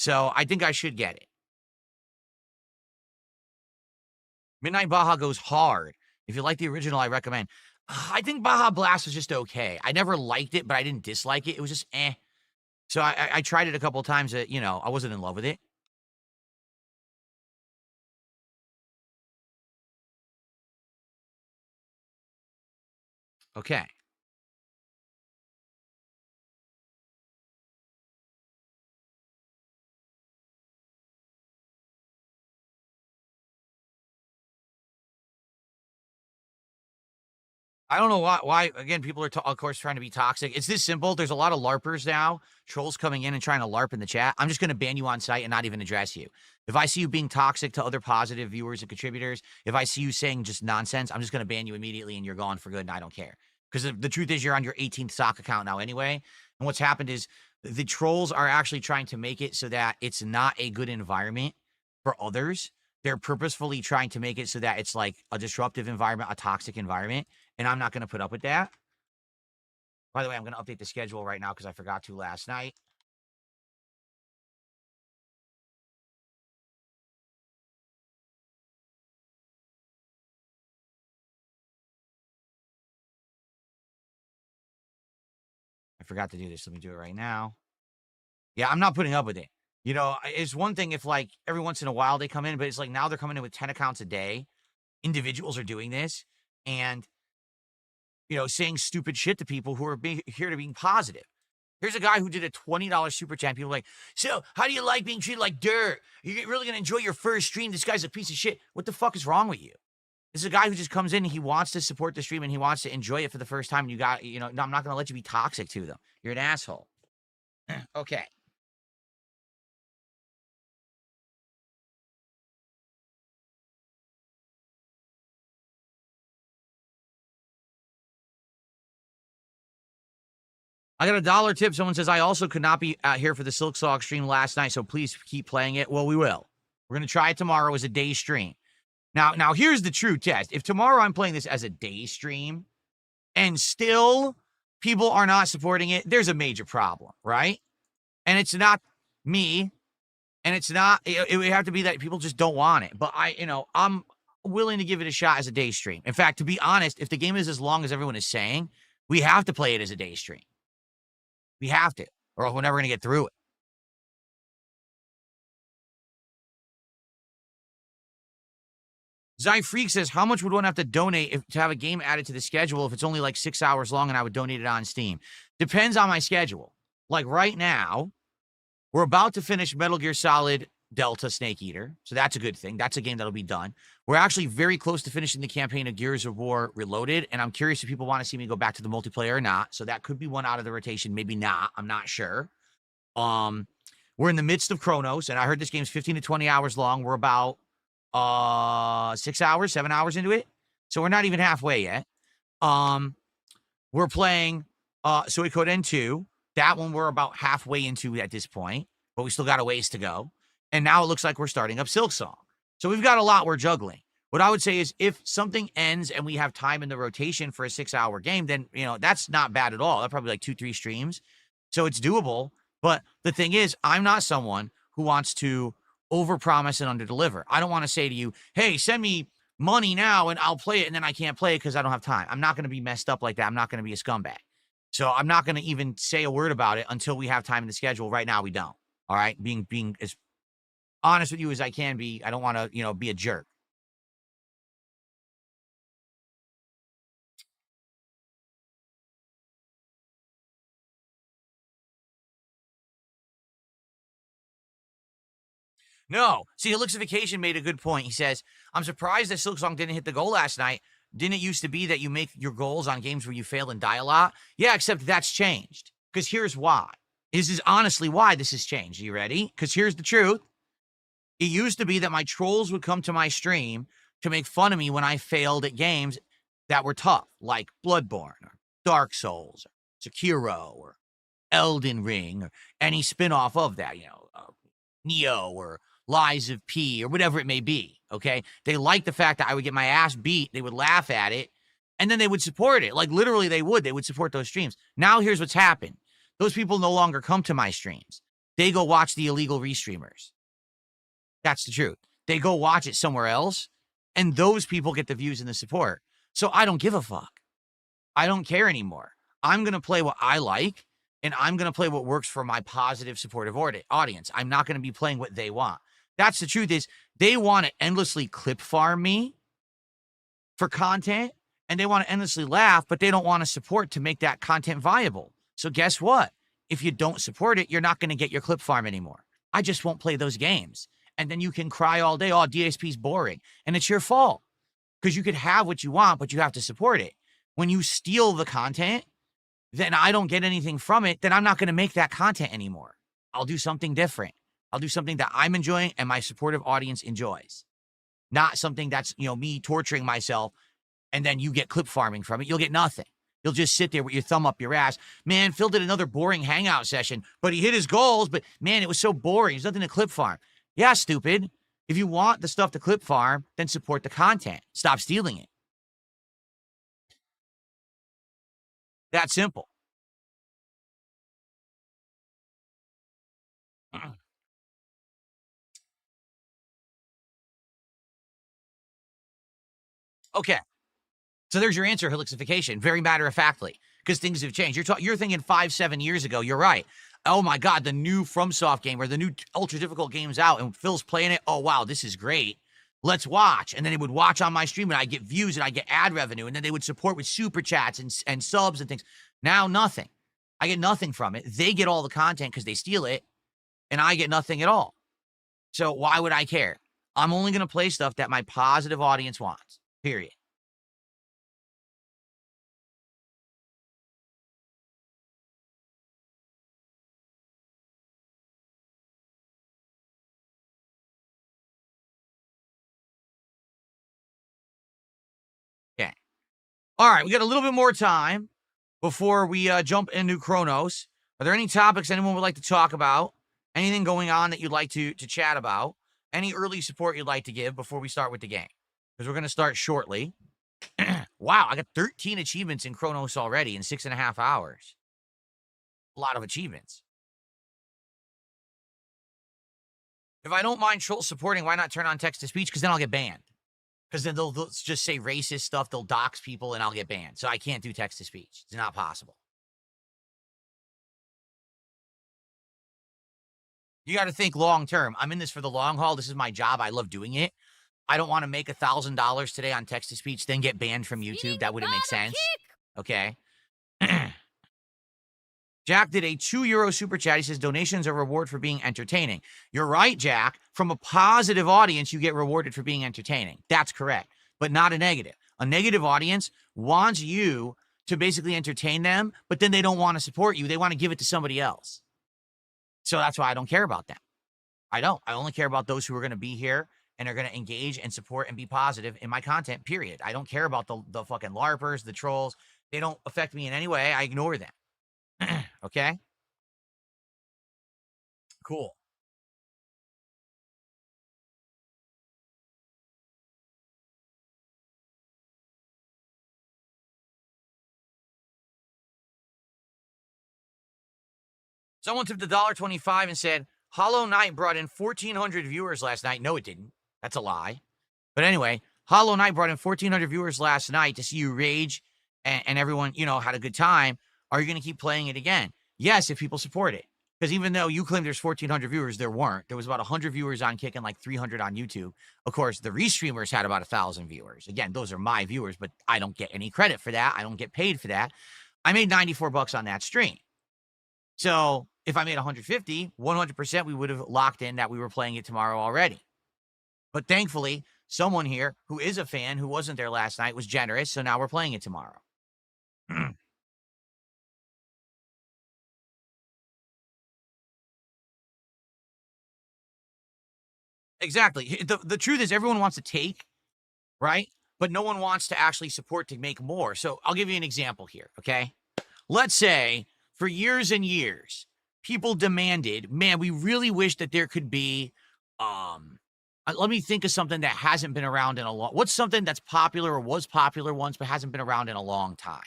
So I think I should get it. Midnight Baja goes hard. If you like the original, I recommend. I think Baja Blast was just okay. I never liked it, but I didn't dislike it. It was just eh. So I tried it a couple times. I wasn't in love with it. Okay. I don't know why again, people are, of course, trying to be toxic. It's this simple. There's a lot of LARPers now, trolls coming in and trying to LARP in the chat. I'm just going to ban you on site and not even address you. If I see you being toxic to other positive viewers and contributors, if I see you saying just nonsense, I'm just going to ban you immediately and you're gone for good and I don't care. Because the truth is you're on your 18th stock account now anyway. And what's happened is the trolls are actually trying to make it so that it's not a good environment for others. They're purposefully trying to make it so that it's like a disruptive environment, a toxic environment. And I'm not going to put up with that. By the way, I'm going to update the schedule right now because I forgot to last night. I forgot to do this. Let me do it right now. Yeah, I'm not putting up with it. It's one thing if like every once in a while they come in, but it's like now they're coming in with 10 accounts a day. Individuals are doing this and, saying stupid shit to people who are here to being positive. Here's a guy who did a $20 super chat. People are like, so how do you like being treated like dirt? You're really going to enjoy your first stream? This guy's a piece of shit. What the fuck is wrong with you? This is a guy who just comes in and he wants to support the stream and he wants to enjoy it for the first time. And no, I'm not going to let you be toxic to them. You're an asshole. Okay. I got a $1 tip. Someone says, I also could not be here for the Silk Song stream last night, so please keep playing it. Well, we will. We're going to try it tomorrow as a day stream. Now, here's the true test. If tomorrow I'm playing this as a day stream and still people are not supporting it, there's a major problem, right? And it's not me, and it's not, it would have to be that people just don't want it. But I'm willing to give it a shot as a day stream. In fact, to be honest, if the game is as long as everyone is saying, we have to play it as a day stream. We have to, or we're never going to get through it. Zy Freak says, how much would one have to donate to have a game added to the schedule if it's only like 6 hours long and I would donate it on Steam? Depends on my schedule. Like right now, we're about to finish Metal Gear Solid Delta Snake Eater. So that's a good thing. That's a game that'll be done. We're actually very close to finishing the campaign of Gears of War Reloaded. And I'm curious if people want to see me go back to the multiplayer or not. So that could be one out of the rotation. Maybe not. I'm not sure. We're in the midst of Chronos. And I heard this game's 15 to 20 hours long. We're about 6 hours, 7 hours into it. So we're not even halfway yet. We're playing Suikoden 2. That one we're about halfway into at this point, but we still got a ways to go. And now it looks like we're starting up Silksong. So we've got a lot we're juggling. What I would say is if something ends and we have time in the rotation for a 6-hour game, then, that's not bad at all. That's probably like 2-3 streams. So it's doable. But the thing is, I'm not someone who wants to overpromise and underdeliver. I don't want to say to you, hey, send me money now and I'll play it. And then I can't play it because I don't have time. I'm not going to be messed up like that. I'm not going to be a scumbag. So I'm not going to even say a word about it until we have time in the schedule. Right now, we don't. All right. Being as honest with you as I can be. I don't want to, be a jerk. No. See, Elixification made a good point. He says, I'm surprised that Silksong didn't hit the goal last night. Didn't it used to be that you make your goals on games where you fail and die a lot? Yeah, except that's changed. Because here's why. This is honestly why this has changed. Are you ready? Because here's the truth. It used to be that my trolls would come to my stream to make fun of me when I failed at games that were tough, like Bloodborne or Dark Souls or Sekiro or Elden Ring or any spin-off of that, Neo or Lies of P or whatever it may be, okay? They liked the fact that I would get my ass beat. They would laugh at it, and then they would support it. Like, literally, they would. They would support those streams. Now, here's what's happened. Those people no longer come to my streams. they go watch the illegal restreamers. That's the truth. They go watch it somewhere else, and those people get the views and the support. So I don't give a fuck. I don't care anymore. I'm going to play what I like, and I'm going to play what works for my positive, supportive audience. I'm not going to be playing what they want. That's the truth is they want to endlessly clip farm me for content, and they want to endlessly laugh, but they don't want to support to make that content viable. So guess what? If you don't support it, you're not going to get your clip farm anymore. I just won't play those games. And then you can cry all day, oh, DSP's boring. And it's your fault because you could have what you want, but you have to support it. When you steal the content, then I don't get anything from it, then I'm not going to make that content anymore. I'll do something different. I'll do something that I'm enjoying and my supportive audience enjoys. Not something that's, me torturing myself and then you get clip farming from it. You'll get nothing. You'll just sit there with your thumb up your ass. Man, Phil did another boring hangout session, but he hit his goals, but man, it was so boring. There's nothing to clip farm. Yeah, stupid. If you want the stuff to clip farm, then support the content. Stop stealing it. That simple. Okay. So there's your answer, Helixification. Very matter-of-factly, because things have changed. You're thinking 5-7 years ago. You're right. Oh, my God, the new FromSoft game or the new ultra-difficult game's out, and Phil's playing it. Oh, wow, this is great. Let's watch. And then they would watch on my stream, and I get views, and I get ad revenue, and then they would support with super chats and subs and things. Now, nothing. I get nothing from it. They get all the content because they steal it, and I get nothing at all. So why would I care? I'm only going to play stuff that my positive audience wants, period. Okay. All right, we got a little bit more time before we jump into Chronos. Are there any topics anyone would like to talk about? Anything going on that you'd like to chat about? Any early support you'd like to give before we start with the game? Because we're going to start shortly. Wow, I got 13 achievements in Chronos already in 6.5 hours. A lot of achievements. If I don't mind troll supporting, why not turn on text-to-speech? Because then I'll get banned. Because then they'll just say racist stuff, they'll dox people, and I'll get banned. So I can't do text-to-speech. It's not possible. You got to think long-term. I'm in this for the long haul. This is my job. I love doing it. I don't want to make $1,000 today on text-to-speech, then get banned from YouTube. That wouldn't make sense. Okay. Jack did a €2 super chat. He says, donations are reward for being entertaining. You're right, Jack. From a positive audience, you get rewarded for being entertaining. That's correct, but not a negative. A negative audience wants you to basically entertain them, but then they don't want to support you. They want to give it to somebody else. So that's why I don't care about them. I don't. I only care about those who are going to be here and are going to engage and support and be positive in my content, period. I don't care about the fucking LARPers, the trolls. They don't affect me in any way. I ignore them. Okay? Cool. Someone tipped $1.25 and said, Hollow Knight brought in 1,400 viewers last night. No, it didn't. That's a lie. But anyway, Hollow Knight brought in 1,400 viewers last night to see you rage and everyone, had a good time. Are you going to keep playing it again? Yes, if people support it. Because even though you claim there's 1,400 viewers, there weren't. There was about 100 viewers on Kick and like 300 on YouTube. Of course, the restreamers had about 1,000 viewers. Again, those are my viewers, but I don't get any credit for that. I don't get paid for that. I made $94 on that stream. So if I made 150, 100% we would have locked in that we were playing it tomorrow already. But thankfully, someone here who is a fan who wasn't there last night was generous, so now we're playing it tomorrow. Exactly. The truth is everyone wants to take, right? But no one wants to actually support to make more. So I'll give you an example here, okay? Let's say for years and years, people demanded, man, we really wish that there could be, let me think of something that hasn't been around in a long, what's something that's popular or was popular once but hasn't been around in a long time?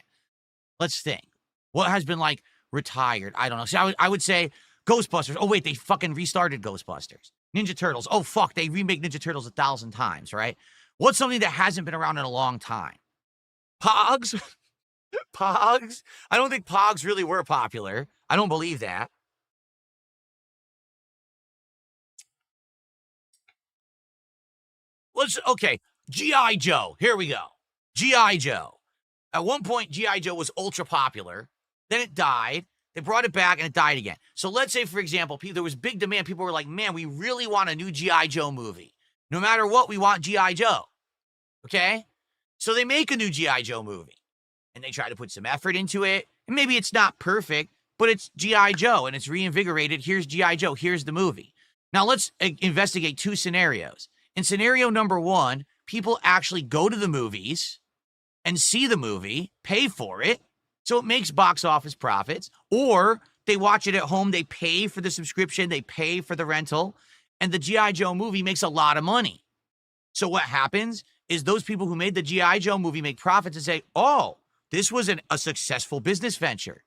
Let's think. What has been like retired? I don't know. So I would say Ghostbusters. Oh, wait, they fucking restarted Ghostbusters. Ninja Turtles. Oh, fuck, they remake Ninja Turtles 1,000 times, right? What's something that hasn't been around in a long time? Pogs? Pogs? I don't think Pogs really were popular. I don't believe that. Okay, G.I. Joe. Here we go. G.I. Joe. At one point, G.I. Joe was ultra popular. Then it died. They brought it back and it died again. So let's say, for example, there was big demand. People were like, man, we really want a new G.I. Joe movie. No matter what, we want G.I. Joe. Okay? So they make a new G.I. Joe movie. And they try to put some effort into it. And maybe it's not perfect, but it's G.I. Joe and it's reinvigorated. Here's G.I. Joe. Here's the movie. Now let's investigate two scenarios. In scenario number one, people actually go to the movies and see the movie, pay for it, so it makes box office profits, or they watch it at home, they pay for the subscription, they pay for the rental, and the G.I. Joe movie makes a lot of money. So what happens is those people who made the G.I. Joe movie make profits and say, oh, this was a successful business venture.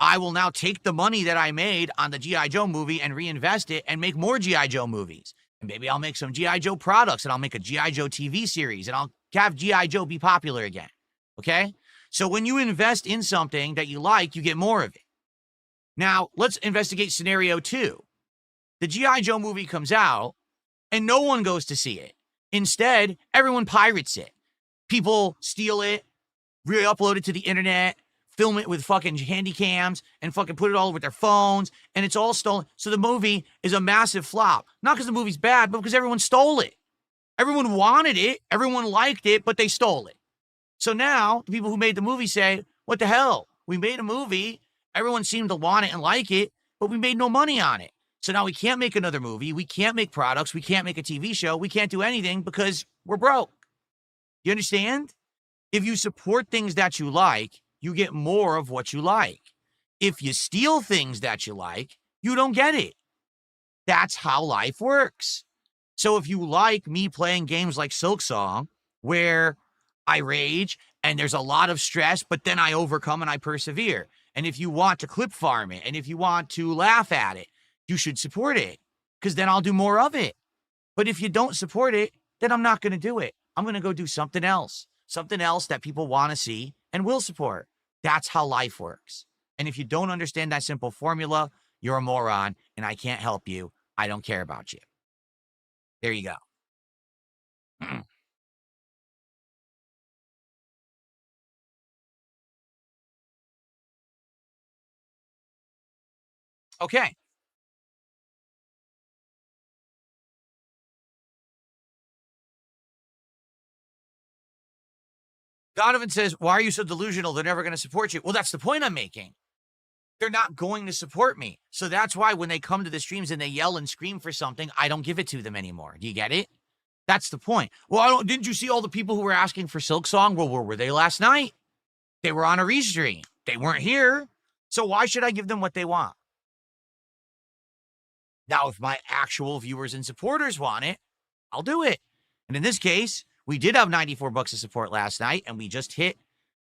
I will now take the money that I made on the G.I. Joe movie and reinvest it and make more G.I. Joe movies. And maybe I'll make some G.I. Joe products and I'll make a G.I. Joe TV series and I'll have G.I. Joe be popular again. Okay? So when you invest in something that you like, you get more of it. Now, let's investigate scenario two. The G.I. Joe movie comes out and no one goes to see it. Instead, everyone pirates it. People steal it, re-upload it to the internet, film it with fucking handy cams, and fucking put it all over their phones, and it's all stolen. So the movie is a massive flop. Not because the movie's bad, but because everyone stole it. Everyone wanted it, everyone liked it, but they stole it. So now, the people who made the movie say, what the hell? We made a movie, everyone seemed to want it and like it, but we made no money on it. So now we can't make another movie, we can't make products, we can't make a TV show, we can't do anything because we're broke. You understand? If you support things that you like, you get more of what you like. If you steal things that you like, you don't get it. That's how life works. So if you like me playing games like Silksong, where I rage and there's a lot of stress, but then I overcome and I persevere. And if you want to clip farm it, and if you want to laugh at it, you should support it, because then I'll do more of it. But if you don't support it, then I'm not going to do it. I'm going to go do something else that people want to see and will support. That's how life works. And if you don't understand that simple formula, you're a moron and I can't help you. I don't care about you. There you go. Okay. Donovan says, why are you so delusional? They're never going to support you. Well, that's the point I'm making. They're not going to support me. So that's why when they come to the streams and they yell and scream for something, I don't give it to them anymore. Do you get it? That's the point. Well, didn't you see all the people who were asking for Silksong? Well, where were they last night? They were on a restream. They weren't here. So why should I give them what they want? Now, if my actual viewers and supporters want it, I'll do it. And in this case, we did have 94 bucks of support last night, and we just hit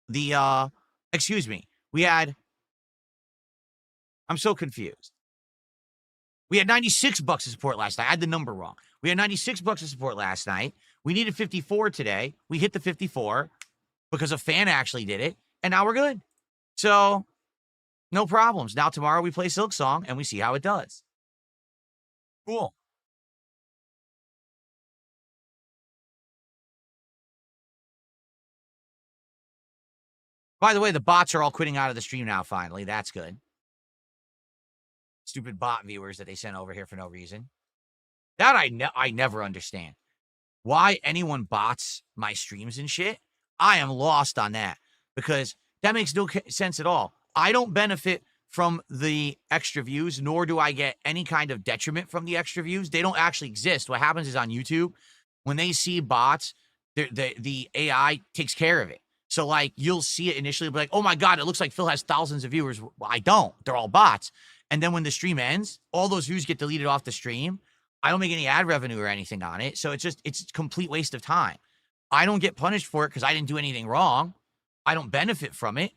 the, we had, I'm so confused. We had 96 bucks of support last night. I had the number wrong. We had 96 bucks of support last night. We needed 54 today. We hit the 54 because a fan actually did it, and now we're good. So, no problems. Now tomorrow we play Silksong, and we see how it does. Cool. By the way, the bots are all quitting out of the stream now, finally. That's good. Stupid bot viewers that they sent over here for no reason. That I never understand. Why anyone bots my streams and shit, I am lost on that. Because that makes no sense at all. I don't benefit from the extra views, nor do I get any kind of detriment from the extra views. They don't actually exist. What happens is on YouTube, when they see bots, the AI takes care of it. So, like, you'll see it initially, be like, oh my God, it looks like Phil has thousands of viewers. Well, I don't. They're all bots. And then when the stream ends, all those views get deleted off the stream. I don't make any ad revenue or anything on it. So it's a complete waste of time. I don't get punished for it because I didn't do anything wrong. I don't benefit from it.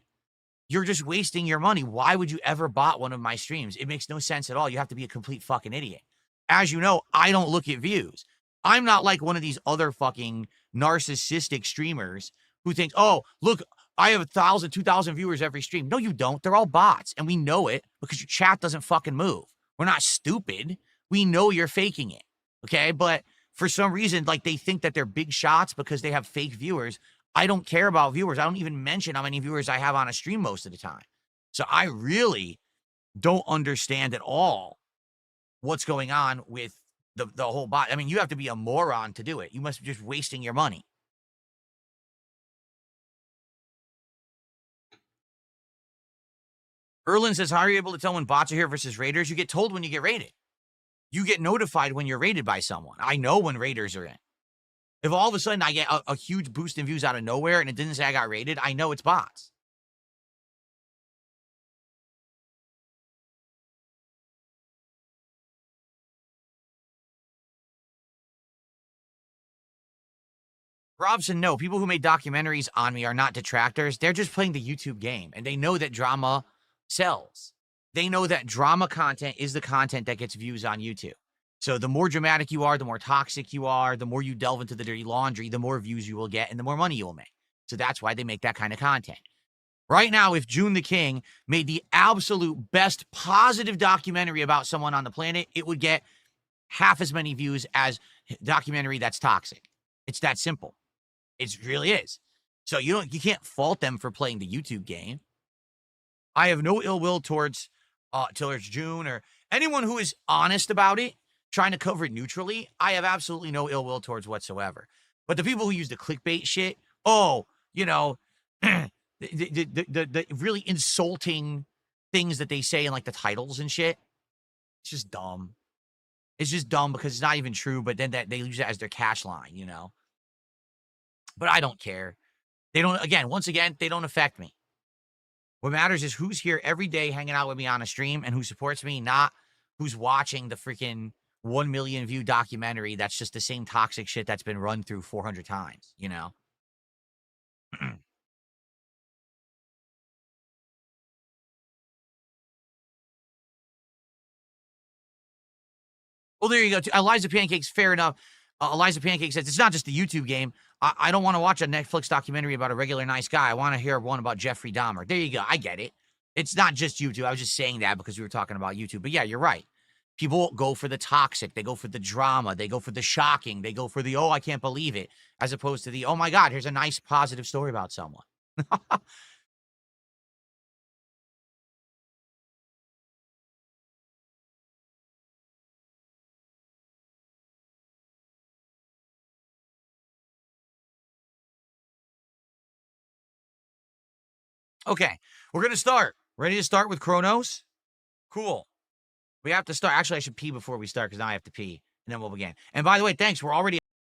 you're just wasting your money. Why would you ever bot one of my streams? It makes no sense at all. You have to be a complete fucking idiot. As you know, I don't look at views. I'm not like one of these other fucking narcissistic streamers who thinks, oh, look, I have 1,000, 2,000 viewers every stream. No, you don't. They're all bots. And we know it because your chat doesn't fucking move. We're not stupid. We know you're faking it. Okay. But for some reason, like they think that they're big shots because they have fake viewers. I don't care about viewers. I don't even mention how many viewers I have on a stream most of the time. So I really don't understand at all what's going on with the whole bot. I mean, you have to be a moron to do it. You must be just wasting your money. Erlin says, how are you able to tell when bots are here versus raiders? You get told when you get raided. You get notified when you're raided by someone. I know when raiders are in. If all of a sudden I get a huge boost in views out of nowhere and it didn't say I got raided, I know it's bots. Robson, no. People who made documentaries on me are not detractors. They're just playing the YouTube game, and they know that drama sells. They know that drama content is the content that gets views on YouTube. So the more dramatic you are, the more toxic you are, the more you delve into the dirty laundry, the more views you will get and the more money you will make. So that's why they make that kind of content. Right now, if June the King made the absolute best positive documentary about someone on the planet, it would get half as many views as a documentary that's toxic. It's that simple. It really is. So you can't fault them for playing the YouTube game. I have no ill will towards June or anyone who is honest about it, trying to cover it neutrally. I have absolutely no ill will towards whatsoever. But the people who use the clickbait shit, the really insulting things that they say in like the titles and shit, it's just dumb. It's just dumb because it's not even true, but then that they use it as their cash line, But I don't care. They don't, once again, they don't affect me. What matters is who's here every day hanging out with me on a stream and who supports me, not who's watching the freaking 1 million view documentary that's just the same toxic shit that's been run through 400 times, Well, there you go. Eliza Pancakes, fair enough. Eliza Pancake says, it's not just the YouTube game. I don't want to watch a Netflix documentary about a regular nice guy. I want to hear one about Jeffrey Dahmer. There you go. I get it. It's not just YouTube. I was just saying that because we were talking about YouTube. But yeah, you're right. People go for the toxic. They go for the drama. They go for the shocking. They go for the, oh, I can't believe it. As opposed to the, oh my God, here's a nice positive story about someone. Okay, we're going to start. Ready to start with Chronos? Cool. We have to start. Actually, I should pee before we start because now I have to pee. And then we'll begin. And by the way, thanks. We're already